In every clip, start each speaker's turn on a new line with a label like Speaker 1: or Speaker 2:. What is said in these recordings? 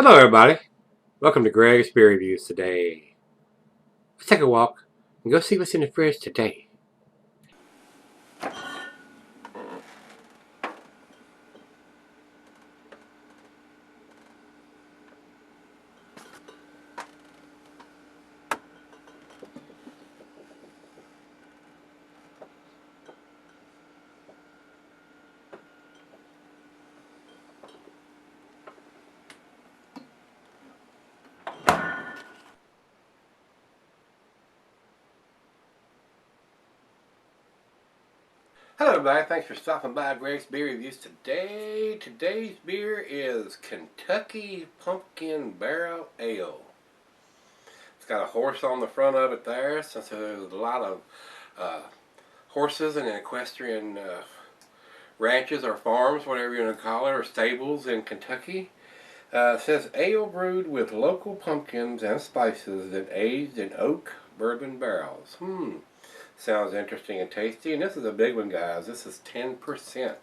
Speaker 1: Hello everybody, welcome to Gregsbeerreviews today. Let's take a walk and go see what's in the fridge today. Hello everybody, thanks for stopping by Gregsbeerreviews today. Today's beer is Kentucky Pumpkin Barrel Ale. It's got a horse on the front of it there, since there's a lot of horses and equestrian ranches or farms, whatever you want to call it, or stables in Kentucky. It says ale brewed with local pumpkins and spices and aged in oak bourbon barrels. Sounds interesting and tasty. And this is a big one, guys. This is 10%.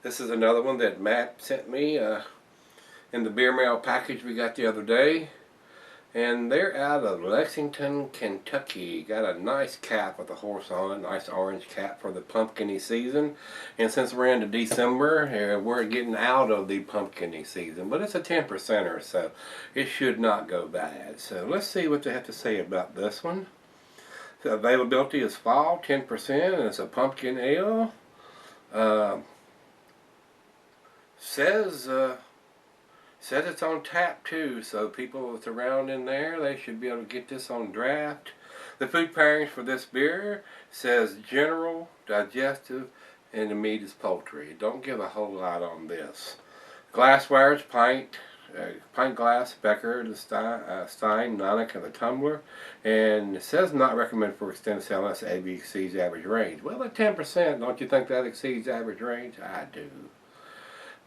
Speaker 1: This is another one that Matt sent me in the beer mail package we got the other day. And they're out of Lexington, Kentucky. Got a nice cap with a horse on it. Nice orange cap for the pumpkin-y season. And since we're into December, we're getting out of the pumpkin-y season. But it's a 10%er, so it should not go bad. So let's see what they have to say about this one. The availability is fall, 10%, and it's a pumpkin ale. Says it's on tap too, so people that's around in there, they should be able to get this on draft. The food pairings for this beer says general, digestive, and the meat is poultry. Don't give a whole lot on this. Glassware is pint glass, Becker, the Stein, Nonic, and the tumbler. And it says not recommended for extended sale unless AB exceeds average range. Well, at 10%, don't you think that exceeds average range? I do.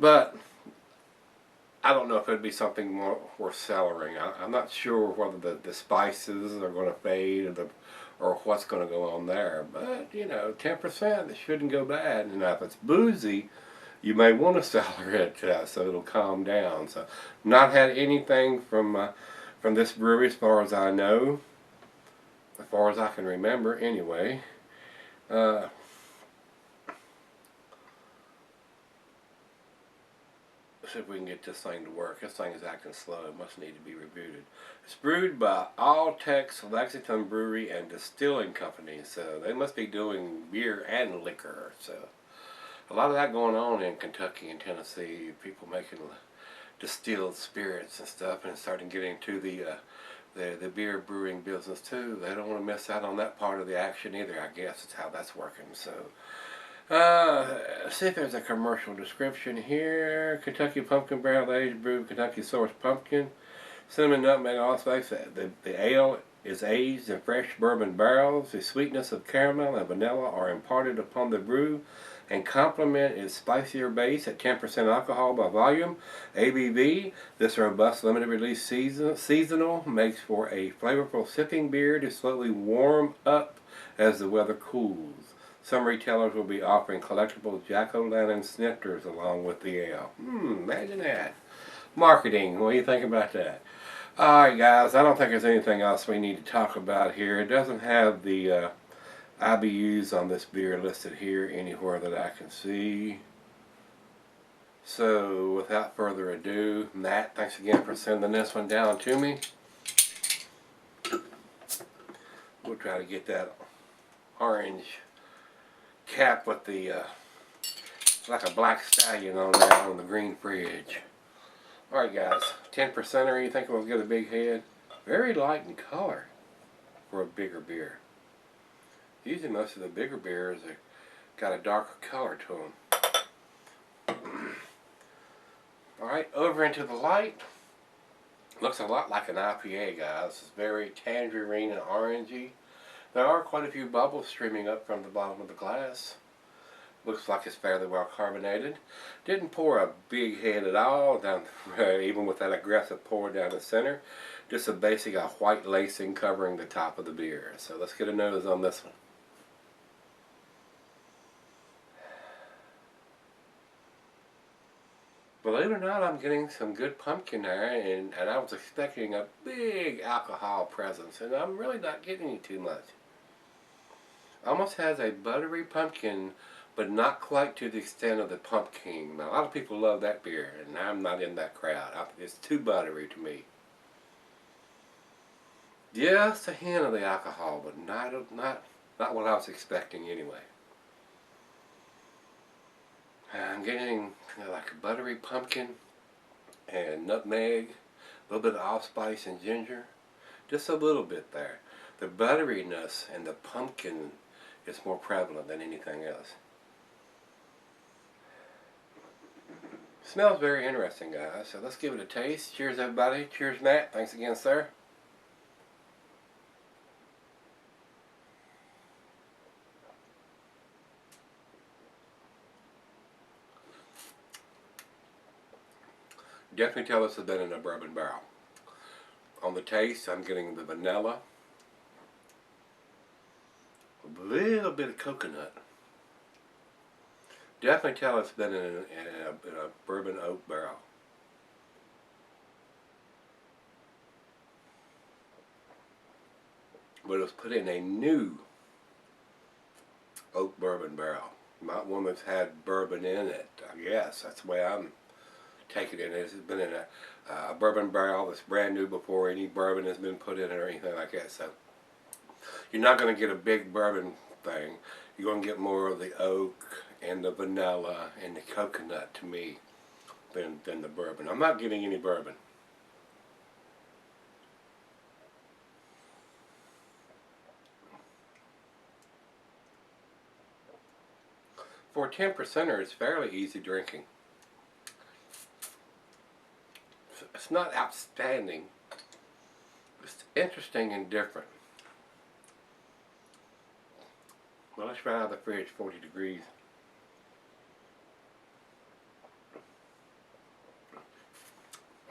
Speaker 1: But I don't know if it'd be something more worth cellaring. I'm not sure whether the spices are going to fade or what's going to go on there. But, 10%, it shouldn't go bad. And if it's boozy, you may want to cellar it so it'll calm down. So, not had anything from this brewery as far as I know, as far as I can remember anyway. See if we can get this thing to work. This thing is acting slow. It must need to be rebooted. It's brewed by Alltechs Lexington Brewing and Distilling Company, so they must be doing beer and liquor. So a lot of that going on in Kentucky and Tennessee. People making distilled spirits and stuff, and starting getting to the beer brewing business too. They don't want to miss out on that part of the action either. I guess it's how that's working. So. See if there's a commercial description here. Kentucky Pumpkin Barrel Aged Brewed Kentucky Source Pumpkin. Cinnamon, nutmeg, allspice. The ale is aged in fresh bourbon barrels. The sweetness of caramel and vanilla are imparted upon the brew and complement its spicier base at 10% alcohol by volume. ABV, this robust limited release seasonal makes for a flavorful sipping beer to slowly warm up as the weather cools. Some retailers will be offering collectible jack-o'-lantern snifters along with the ale. Imagine that. Marketing, what do you think about that? Alright guys, I don't think there's anything else we need to talk about here. It doesn't have the IBUs on this beer listed here anywhere that I can see. So, without further ado, Matt, thanks again for sending this one down to me. We'll try to get that orange cap with the it's like a black stallion on there on the green fridge. Alright guys, 10%er, you think we'll get a big head? Very light in color for a bigger beer. Usually most of the bigger beers have got a darker color to them. Alright, over into the light. Looks a lot like an IPA, guys. It's very tangerine and orangey. There are quite a few bubbles streaming up from the bottom of the glass. Looks like it's fairly well carbonated. Didn't pour a big head at all, even with that aggressive pour down the center. Just a basic white lacing covering the top of the beer. So let's get a nose on this one. believe it or not, I'm getting some good pumpkin there, and I was expecting a big alcohol presence, and I'm really not getting any too much. Almost has a buttery pumpkin, but not quite to the extent of the pumpkin. Now, a lot of people love that beer, and I'm not in that crowd. It's too buttery to me. Just a hint of the alcohol, but not what I was expecting anyway. I'm getting like a buttery pumpkin and nutmeg, a little bit of allspice and ginger, just a little bit there. The butteriness and the pumpkin is more prevalent than anything else. Smells very interesting, guys, so let's give it a taste. Cheers, everybody. Cheers, Matt. Thanks again, sir. Definitely tell this has been in a bourbon barrel. On the taste, I'm getting the vanilla, a little bit of coconut. Definitely tell it's been in a bourbon oak barrel. But it was put in a new oak bourbon barrel. Not one that's had bourbon in it, I guess. That's the way I'm taking it. It's been in a bourbon barrel that's brand new before any bourbon has been put in it or anything like that. So you're not going to get a big bourbon thing. You're going to get more of the oak and the vanilla and the coconut to me than the bourbon. I'm not getting any bourbon. For a 10%er, it's fairly easy drinking. It's not outstanding. It's interesting and different. Well, it's right out of the fridge, 40 degrees.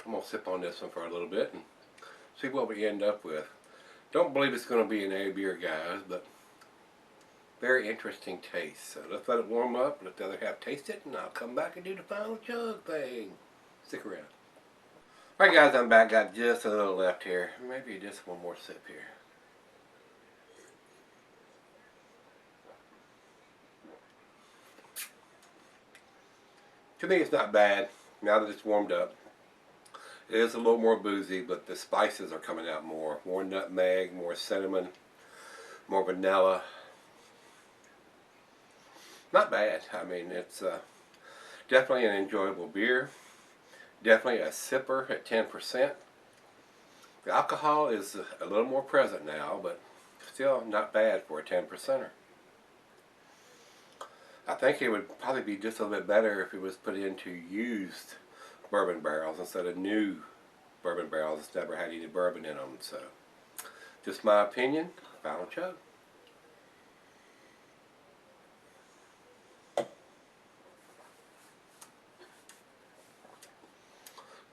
Speaker 1: I'm going to sip on this one for a little bit and see what we end up with. Don't believe it's going to be an A beer, guys, but very interesting taste. So let's let it warm up, let the other half taste it, and I'll come back and do the final chug thing. Stick around. Alright guys, I'm back. Got just a little left here. Maybe just one more sip here. To me, it's not bad now that it's warmed up. It is a little more boozy, but the spices are coming out more. More nutmeg, more cinnamon, more vanilla. Not bad. I mean, it's definitely an enjoyable beer. Definitely a sipper at 10%. The alcohol is a little more present now, but still not bad for a 10%er. I think it would probably be just a little bit better if it was put into used bourbon barrels instead of new bourbon barrels that's never had any bourbon in them. So, just my opinion. Final chug.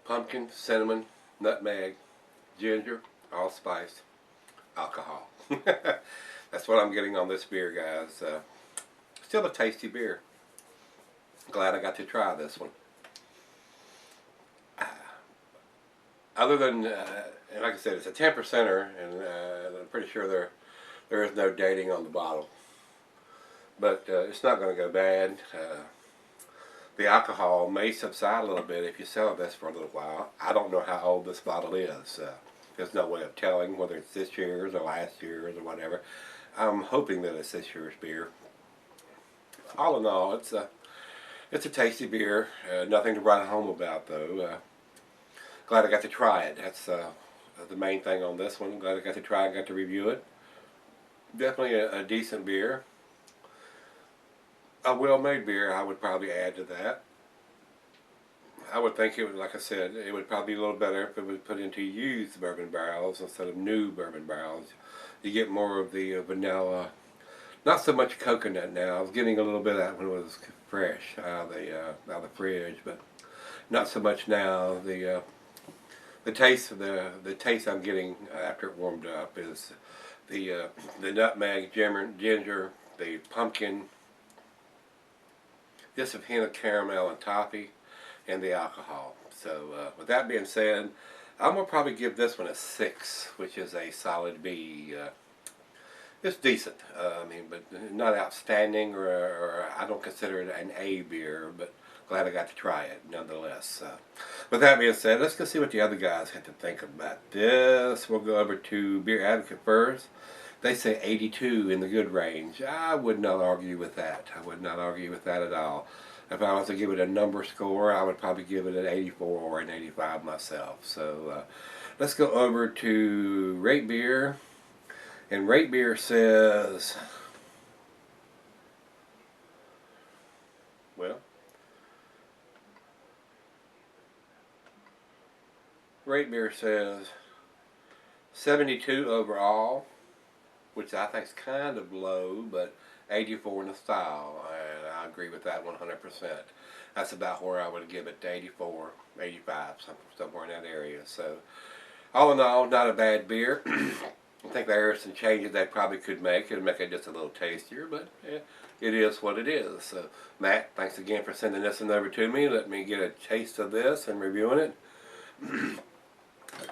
Speaker 1: Pumpkin, cinnamon, nutmeg, ginger, allspice, alcohol. That's what I'm getting on this beer, guys. Still a tasty beer. Glad I got to try this one. Other than, and like I said, it's a 10%er, and I'm pretty sure there is no dating on the bottle. But it's not going to go bad. The alcohol may subside a little bit if you sell this for a little while. I don't know how old this bottle is. There's no way of telling whether it's this year's or last year's or whatever. I'm hoping that it's this year's beer. All in all, it's a tasty beer. Nothing to write home about, though. Glad I got to try it. That's the main thing on this one. Glad I got to try it, got to review it. Definitely a decent beer. A well-made beer, I would probably add to that. I would think it would, like I said, it would probably be a little better if it was put into used bourbon barrels instead of new bourbon barrels. You get more of the vanilla. Not so much coconut now. I was getting a little bit of that when it was fresh out of the fridge, but not so much now. The taste I'm getting after it warmed up is the nutmeg, ginger, the pumpkin, just a hint of caramel and toffee, and the alcohol. So with that being said, I'm going to probably give this one a 6, which is a solid B. It's decent. I mean, but not outstanding, or I don't consider it an A beer, but glad I got to try it nonetheless. With that being said, let's go see what the other guys had to think about this. We'll go over to Beer Advocate first. They say 82 in the good range. I would not argue with that. I would not argue with that at all. If I was to give it a number score, I would probably give it an 84 or an 85 myself. So let's go over to Rate Beer. And Rate Beer says, well, Rate Beer says 72 overall, which I think is kind of low, but 84 in the style, and I agree with that 100%. That's about where I would give it, 84, 85, somewhere in that area. So, all in all, not a bad beer. I think there are some changes they probably could make. It would make it just a little tastier, but yeah, it is what it is. So, Matt, thanks again for sending this one over to me. Let me get a taste of this and reviewing it.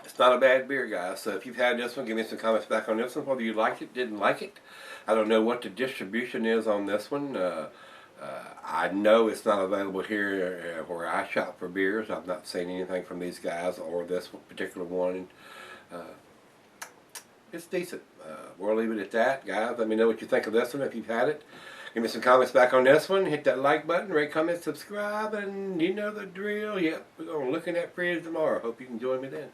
Speaker 1: It's not a bad beer, guys. So if you've had this one, give me some comments back on this one, whether you liked it, didn't like it. I don't know what the distribution is on this one. I know it's not available here where I shop for beers. I've not seen anything from these guys or this particular one. It's decent. We'll leave it at that, guys. Let me know what you think of this one if you've had it. Give me some comments back on this one. Hit that like button, rate, comment, subscribe, and you know the drill. Yep, we're going to look in that fridge tomorrow. Hope you can join me then.